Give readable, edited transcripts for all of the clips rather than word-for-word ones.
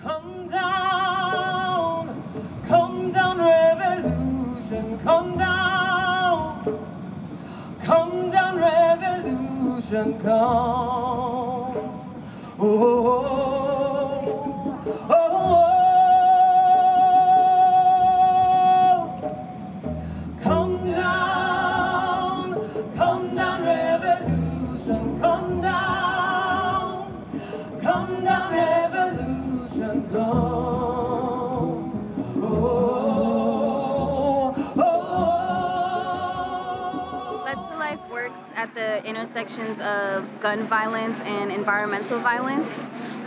Come down, revolution, come down, revolution, come. Oh, oh, oh, oh. Come down, revolution, come down, revolution, come. Oh, oh, oh. Led to Life works at the intersections of gun violence and environmental violence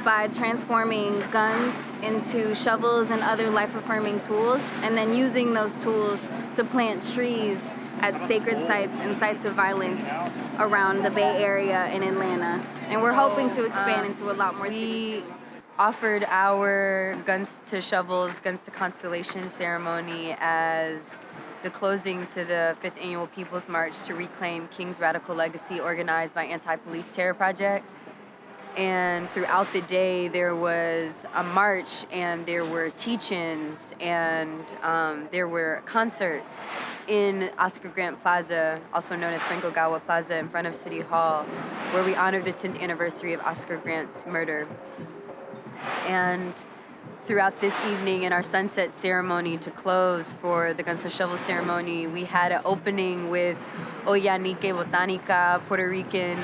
by transforming guns into shovels and other life-affirming tools, and then using those tools to plant trees at sacred sites and sites of violence around the Bay Area and Atlanta. And we're hoping to expand into a lot more cities. We offered our Guns to Shovels, Guns to Constellation ceremony as the closing to the 5th Annual People's March to reclaim King's radical legacy, organized by Anti-Police Terror Project. And throughout the day, there was a march, and there were teach-ins, and there were concerts in Oscar Grant Plaza, also known as Frank Ogawa Plaza, in front of City Hall, where we honored the 10th anniversary of Oscar Grant's murder. And throughout this evening, in our sunset ceremony to close for the Guns to Shovels ceremony, we had an opening with Oyanike Botanica, Puerto Rican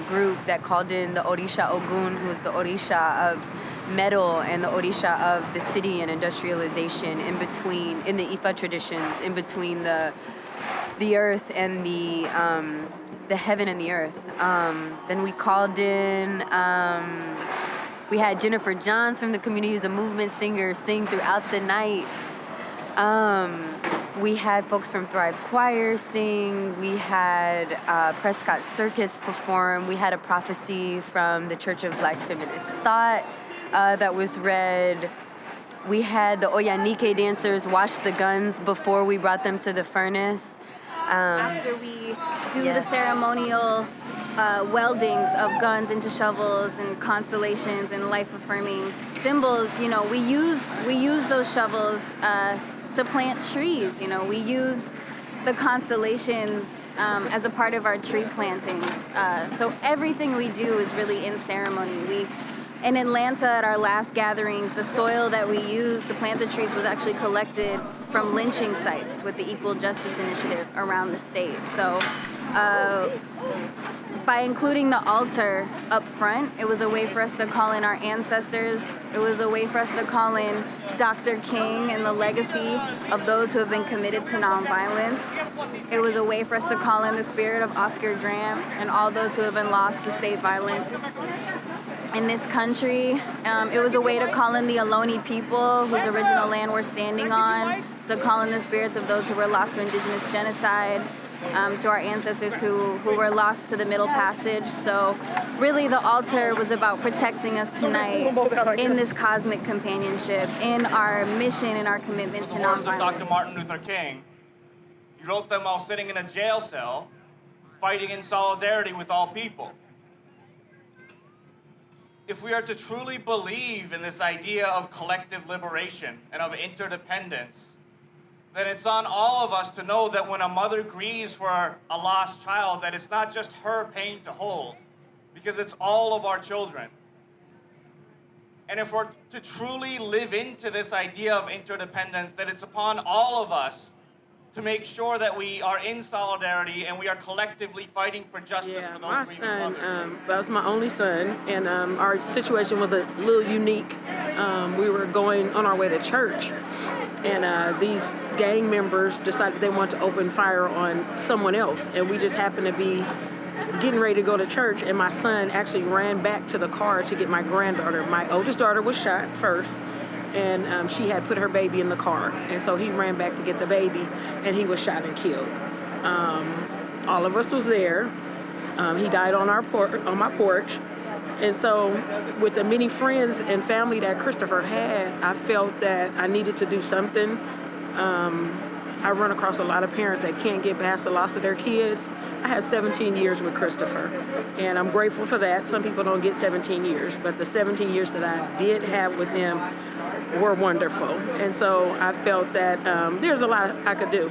group that called in the Orisha Ogun, who is the Orisha of metal and the Orisha of the city and industrialization, in the Ifa traditions, in between the earth and the heaven and the earth. Then we called in, we had Jennifer Johns from the Community as a Movement singer sing throughout the night. We had folks from Thrive Choir sing. We had Prescott Circus perform. We had a prophecy from the Church of Black Feminist Thought that was read. We had the Oyanike dancers wash the guns before we brought them to the furnace. After we do the ceremonial weldings of guns into shovels and constellations and life-affirming symbols, you know, we use those shovels to plant trees. You know, we use the constellations as a part of our tree plantings. So everything we do is really in ceremony. In Atlanta, at our last gatherings, the soil that we used to plant the trees was actually collected from lynching sites with the Equal Justice Initiative around the state. So by including the altar up front, it was a way for us to call in our ancestors. It was a way for us to call in Dr. King and the legacy of those who have been committed to nonviolence. It was a way for us to call in the spirit of Oscar Grant and all those who have been lost to state violence in this country. It was a way to call in the Ohlone people whose original land we're standing on, to call in the spirits of those who were lost to indigenous genocide, to our ancestors who were lost to the Middle Passage. So really the altar was about protecting us tonight in this cosmic companionship, in our mission and our commitment to nonviolence. Dr. Martin Luther King, he wrote them while sitting in a jail cell, fighting in solidarity with all people. If we are to truly believe in this idea of collective liberation and of interdependence, then it's on all of us to know that when a mother grieves for a lost child, that it's not just her pain to hold, because it's all of our children. And if we're to truly live into this idea of interdependence, that it's upon all of us to make sure that we are in solidarity and we are collectively fighting for justice for those grieving mothers. That was my only son, and our situation was a little unique. We were going on our way to church, and these gang members decided they wanted to open fire on someone else, and we just happened to be getting ready to go to church, and my son actually ran back to the car to get my granddaughter. My oldest daughter was shot first, and she had put her baby in the car, and so he ran back to get the baby, and he was shot and killed. All of us was there. He died on my porch, and so with the many friends and family that Christopher had, I felt that I needed to do something I run across a lot of parents that can't get past the loss of their kids. I had 17 years with Christopher, and I'm grateful for that. Some people don't get 17 years, but the 17 years that I did have with him were wonderful. And so I felt that there's a lot I could do,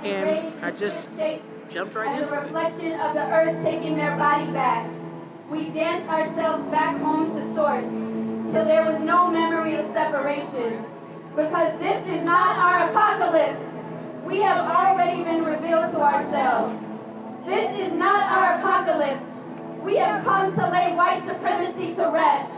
and I just jumped right As into a it. reflection of the earth taking their body back, we danced ourselves back home to source, till there was no memory of separation. Because this is not our apocalypse. We have already been revealed to ourselves. This is not our apocalypse. We have come to lay white supremacy to rest.